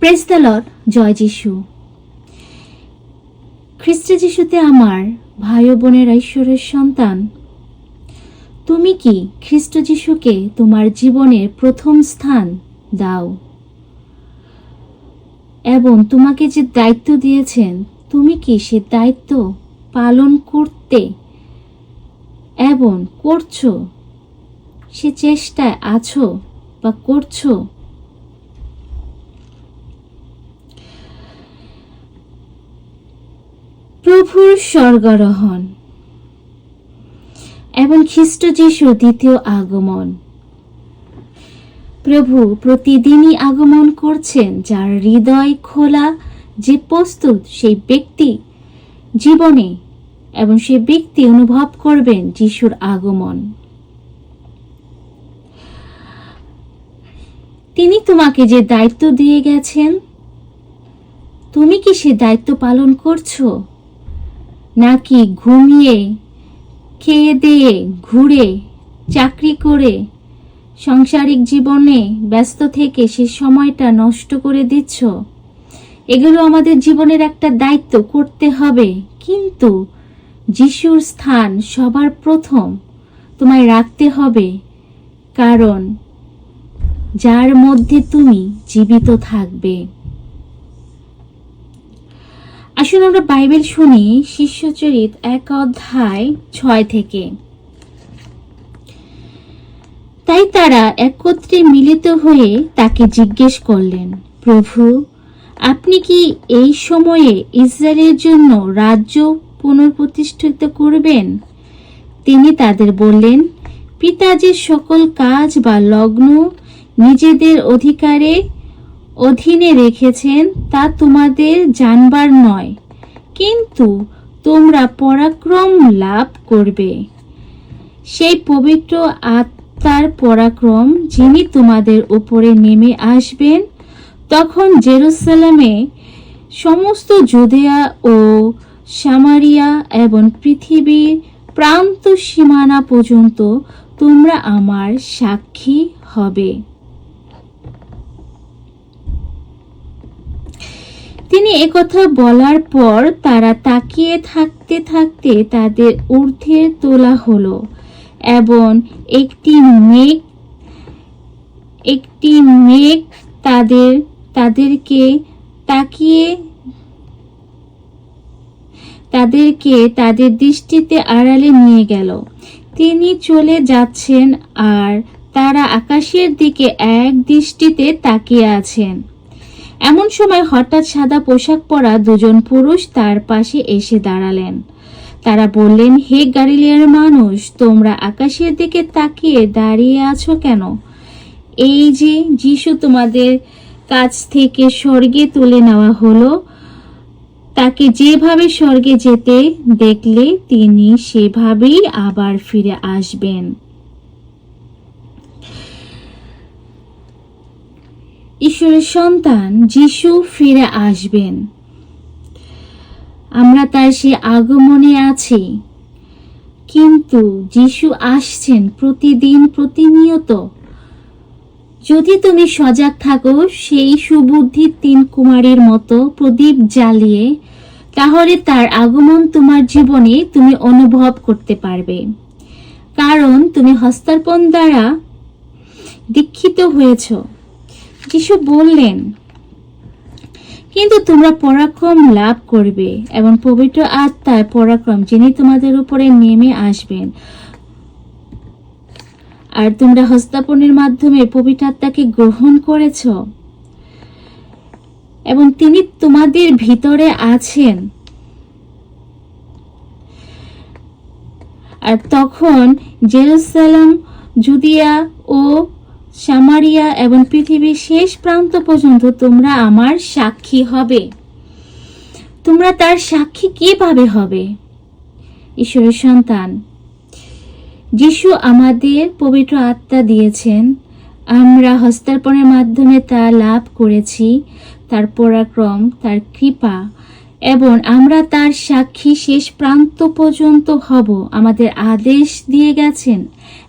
Praise the Lord. জয় যিশু। খ্রিস্ট যিশুতে আমার ভাই ও বোনেরা, ঈশ্বরের সন্তান, তুমি কি খ্রিস্ট যিশুকে তোমার জীবনের প্রথম স্থান দাও? এবং তোমাকে যে দায়িত্ব দিয়েছেন, তুমি কি সে দায়িত্ব পালন করতে এবং করছো? সে চেষ্টায় আছো বা করছো? প্রভুর স্বর্গারোহণ এবং খ্রিস্ট যিশুর দ্বিতীয় আগমন। প্রভু প্রতিদিনই আগমন করছেন। যার হৃদয় খোলা, যে প্রস্তুত, সেই ব্যক্তি জীবনে এবং সেই ব্যক্তি অনুভব করবেন যিশুর আগমন। তিনি তোমাকে যে দায়িত্ব দিয়ে গেছেন, তুমি কি সে দায়িত্ব পালন করছো? নাকি ঘুমিয়ে, খেয়ে দিয়ে, ঘুরে, চাকরি করে, সাংসারিক জীবনে ব্যস্ত থেকে সে সময়টা নষ্ট করে দিচ্ছ? এগুলো আমাদের জীবনের একটা দায়িত্ব, করতে হবে, কিন্তু যিশুর স্থান সবার প্রথম তোমায় রাখতে হবে, কারণ যার মধ্যে তুমি জীবিত থাকবে। আসুন আমরা বাইবেল শুনি শিষ্যচরিত 1 অধ্যায় 6 থেকে। তাই তারা একত্রে মিলিত হয়ে তাকে জিজ্ঞেস করলেন, প্রভু, আপনি কি এই সময়ে ইসরায়েলের জন্য রাজ্য পুনঃপ্রতিষ্ঠিত করবেন? তিনি তাদের বললেন, পিতা যে সকল কাজ বা লগ্ন নিজেদের অধীনে রেখেছেন তা তোমাদের জানবার নয়, কিন্তু তোমরা পরাক্রম লাভ করবে সেই পবিত্র আত্মার পরাক্রম, যিনি তোমাদের উপরে নেমে আসবেন। তখন জেরুসালেমে, সমস্ত জুদেয়া ও সামারিয়া এবং পৃথিবীর প্রান্ত সীমানা পর্যন্ত তোমরা আমার সাক্ষী হবে। তিনি একথা বলার পর তারা তাকিয়ে থাকতে থাকতে তাদের ঊর্ধ্বে তোলা হলো এবং একটি মেঘ তাদেরকে তাদের দৃষ্টিতে আড়ালে নিয়ে গেল। তিনি চলে যাচ্ছেন আর তারা আকাশের দিকে এক দৃষ্টিতে তাকিয়ে আছেন। এমন সময় হঠাৎ সাদা পোশাক পরা দুজন পুরুষ তার পাশে এসে দাঁড়ালেন। তারা বললেন, হে গালিলিয়ার মানুষ, তোমরা আকাশের দিকে তাকিয়ে দাঁড়িয়ে আছো কেন? এই যে যিশু তোমাদের কাছ থেকে স্বর্গে তুলে নেওয়া হলো, তাকে যেভাবে স্বর্গে যেতে দেখলে তিনি সেভাবেই আবার ফিরে আসবেন। ঈশ্বরের সন্তান যিশু ফিরে আসবেন। আমরা তার সে আগমনে আছি, কিন্তু যিশু আসছেন প্রতিদিন, প্রতিনিয়ত। যদি তুমি সজাগ থাকো, সেই সুবুদ্ধির 3 কুমারীর মতো প্রদীপ জ্বালিয়ে, তাহলে তার আগমন তোমার জীবনে তুমি অনুভব করতে পারবে, কারণ তুমি হস্তার্পণ দ্বারা দীক্ষিত হয়েছ। যিশু বললেন, কিন্তু তোমরা পরাক্রম লাভ করবে এবং পবিত্র আত্মার পরাক্রম, যিনি তোমাদের উপরে নেমে আসবেন। আর তোমরা হস্তার্পণের মাধ্যমে পবিত্র আত্মাকে গ্রহণ করেছ এবং তিনি তোমাদের ভিতরে আছেন। আর তখন জেরুসালেম, জুদিয়া ও সামারিয়া এবং পৃথিবীর শেষ প্রান্ত পর্যন্ত তোমরা আমার সাক্ষী হবে। তোমরা তার সাক্ষী কিভাবে হবে? ঈশ্বরের সন্তান যিশু আমাদের পবিত্র আত্মা দিয়েছেন। আমরা হস্তার্পণের মাধ্যমে তা লাভ করেছি, তার পরাক্রম, তার কৃপা, এবং আমরা তার সাক্ষী শেষ প্রান্ত পর্যন্ত হব। আমাদের আদেশ দিয়ে গেছেন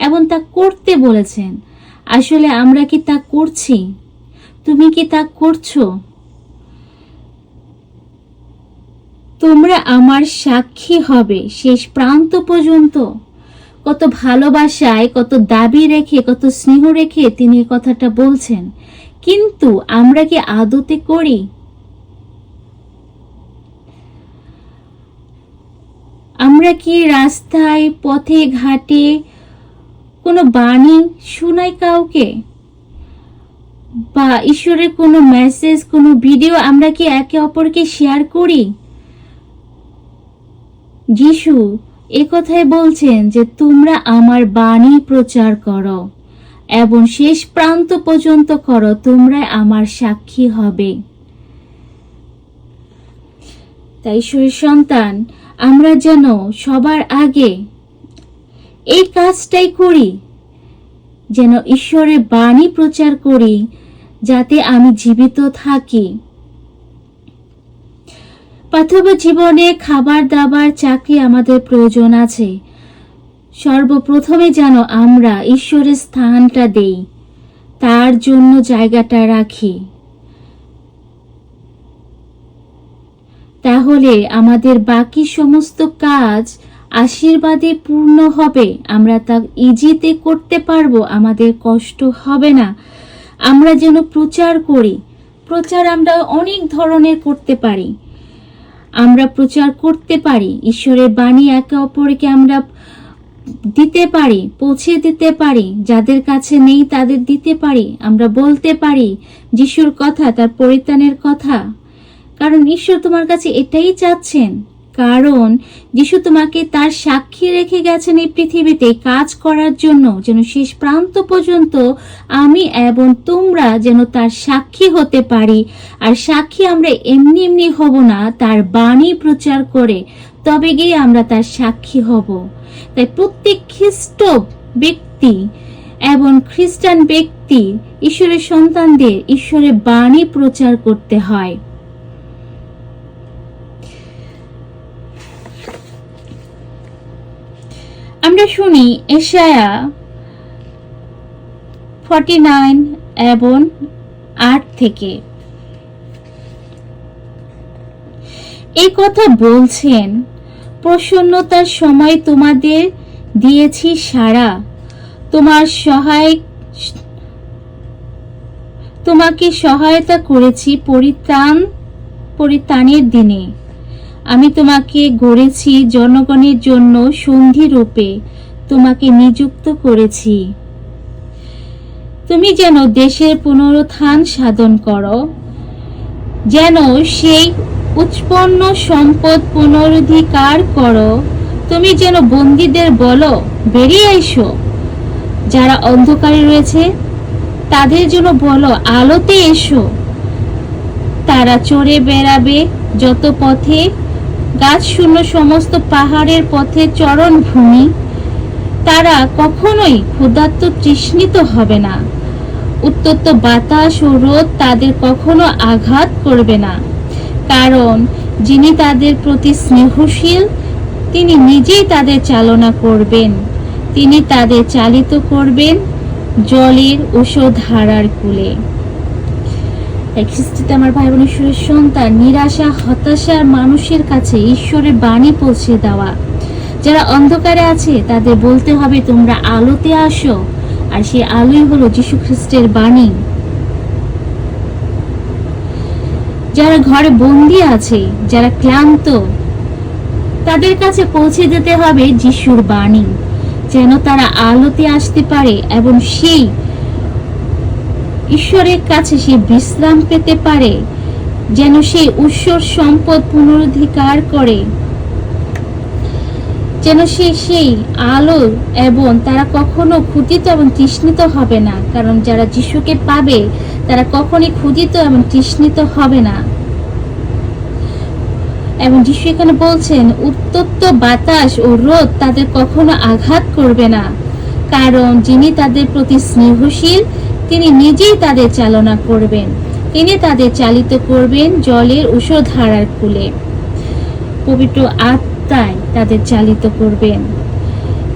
এবং তা করতে বলেছেন। আসলে আমরা কি তা করছি? তুমি কি তা করছো? তোমরা আমার সাক্ষী হবে শেষ প্রান্ত পর্যন্ত। কত ভালোবাসায়, কত দাবি রেখে, কত স্নেহ রেখে তিনি এই কথাটা বলছেন, কিন্তু আমরা কি আদতে করি? আমরা কি রাস্তায়, পথে ঘাটে কোনো বাণী শোনাই কাউকে, বা ঈশ্বরের কোনো মেসেজ, কোনো ভিডিও আমরা কি একে অপরকে শেয়ার করি? যিশু এ কথাই বলছেন যে তোমরা আমার বাণী প্রচার করো এবং শেষ প্রান্ত পর্যন্ত করো, তোমরা আমার সাক্ষী হবে। তাই ঈশ্বরের সন্তান, আমরা যেন সবার আগে এই কাজটাই করি, যেন ঈশ্বরের বাণী প্রচার করি, যাতে আমি জীবিত থাকি। পার্থিব জীবনে খাবার দাবার, চাকরি আমাদের প্রয়োজন আছে। সর্বপ্রথমে যেন আমরা ঈশ্বরের স্থানটা দেই, তার জন্য জায়গাটা রাখি, তাহলে আমাদের বাকি সমস্ত কাজ আশীর্বাদে পূর্ণ হবে। আমরা তা ইজিতে করতে পারবো, আমাদের কষ্ট হবে না। আমরা যেন প্রচার করি। প্রচার আমরা অনেক ধরনের করতে পারি। আমরা প্রচার করতে পারি, ঈশ্বরের বাণী একে অপরকে আমরা দিতে পারি, পৌঁছে দিতে পারি। যাদের কাছে নেই তাদের দিতে পারি। আমরা বলতে পারি যিশুর কথা, তার পরিত্রাণের কথা। কারণ ঈশ্বর তোমার কাছে এটাই চাচ্ছেন, কারণ যিশু তোমাকে তার সাক্ষী রেখে গেছেন এই পৃথিবীতে কাজ করার জন্য, যেন শেষ প্রান্ত পর্যন্ত আমি এবং তোমরা যেন তার সাক্ষী হতে পারি। আর সাক্ষী আমরা এমনি এমনি হব না, তার বাণী প্রচার করে তবে গিয়ে আমরা তার সাক্ষী হব। তাই প্রত্যেক খ্রিস্ট ব্যক্তি এবং খ্রিস্টান ব্যক্তি, ঈশ্বরের সন্তানদের ঈশ্বরের বাণী প্রচার করতে হয়। আমরা শুনি এশায়া 49 এবং 8 থেকে এই কথা বলছেন, প্রসন্নতার সময় তোমাদের দিয়েছি সাড়া, তোমাকে সহায়তা করেছি পরিত্রাণের দিনে। আমি তোমাকে গড়েছি জনগণের জন্য সন্ধি রূপে, তোমাকে নিযুক্ত করেছি। তুমি যেন দেশের পুনরুত্থান সাধন করো, যেন সেই উৎপন্ন সম্পদ পুনরুদ্ধার করো। তুমি যেন বন্দীদের বলো, বেরিয়ে এসো। যারা অন্ধকারে রয়েছে তাদের জন্য বলো, আলোতে এসো। তারা চড়ে বেড়াবে যত পথে, গাছ শূন্য সমস্ত পাহাড়ের পথে চরণ ভূমি। তারা কখনোই ক্ষুধার্ত তৃষ্ণিত হবে না। উত্তপ্ত বাতাস ও রোদ তাদের কখনো আঘাত করবে না, কারণ যিনি তাদের প্রতি স্নেহশীল তিনি নিজেই তাদের চালনা করবেন। তিনি তাদের চালিত করবেন জলের ধারার কূলে। খ্রিস্টতে আমার ভাই বোন, ঈশ্বরের সন্তান, নিরাশা হতাশার মানুষের কাছে ঈশ্বরের বাণী পৌঁছে দেওয়া। যারা অন্ধকারে আছে তাদের বলতে হবে, তোমরা আলোতে আসো। আর সেই আলোই হলো যীশু খ্রিস্টের বাণী। যারা ঘরে বন্দী আছে, যারা ক্লান্ত, তাদের কাছে পৌঁছে দিতে হবে যিশুর বাণী, যেন তারা আলোতে আসতে পারে এবং সেই ঈশ্বরের কাছে সে বিশ্রাম পেতে পারে, যেন সেই ঈশ্বর সম্পদ পুনরুদ্ধার করে, যেন সে সেই আলো, এবং তারা কখনো ক্ষুধিত এবং তৃষ্ণিত হবে না। কারণ যারা যিশুকে পাবে তারা কখনই ক্ষুধিত এবং তৃষ্ণিত হবে না। এবং যিশু এখানে বলছেন, উত্তপ্ত বাতাস ও রোদ তাদের কখনো আঘাত করবে না, কারণ যিনি তাদের প্রতি স্নেহশীল তিনি নিজেই তাদের চালনা করবেন। তিনি তাদের চালিত করবেন জলের ধারার কূলে। পবিত্র আত্মায় তাদের চালিত করবেন।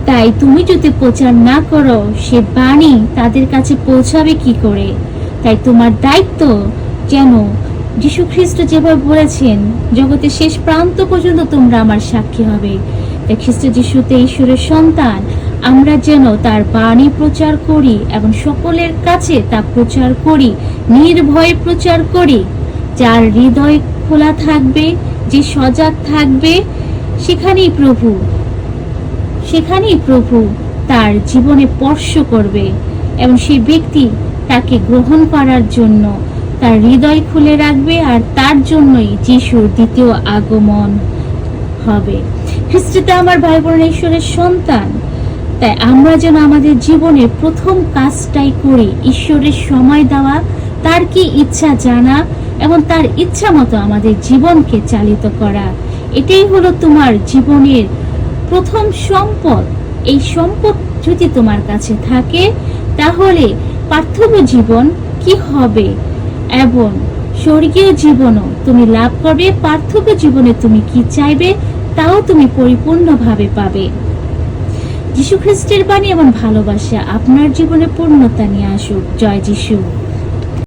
তাই তুমি যদি প্রচার না করো, সে বাণী তাদের কাছে পৌঁছাবে কি করে? তাই তোমার দায়িত্ব যেন যীশু খ্রিস্ট যেভাবে বলেছেন, জগতের শেষ প্রান্ত পর্যন্ত তোমরা আমার সাক্ষী হবে। তাই খ্রিস্ট যিশুতে ঈশ্বরের সন্তান আমরা যেন তার বাণী প্রচার করি এবং সকলের কাছে তা প্রচার করি, নির্ভয়ে প্রচার করি। যার হৃদয় খোলা থাকবে, যে সজাগ থাকবে, সেখানেই প্রভু তার জীবনে স্পর্শ করবে এবং সেই ব্যক্তি তাকে গ্রহণ করার জন্য তার হৃদয় খুলে রাখবে, আর তার জন্যই যিশুর দ্বিতীয় আগমন হবে। খ্রিস্টতে আমার ভাই বোন ঈশ্বরের সন্তান, তাই আমরা যেন আমাদের জীবনে প্রথম কাজটাই করি ঈশ্বরের সময় দেওয়া, তার কি ইচ্ছা জানা এবং তার ইচ্ছা মতো আমাদের জীবনকে চালিত করা। এটাই হলো তোমার জীবনের প্রথম সম্পদ। এই সম্পদ যদি তোমার কাছে থাকে, তাহলে পার্থিব জীবন কি হবে এবং স্বর্গীয় জীবনও তুমি লাভ করবে। পার্থিব জীবনে তুমি কি চাইবে তাও তুমি পরিপূর্ণভাবে পাবে। যীশু খ্রিস্টের বাণী এবং ভালোবাসা আপনার জীবনে পূর্ণতা নিয়ে আসুক। জয় যীশু।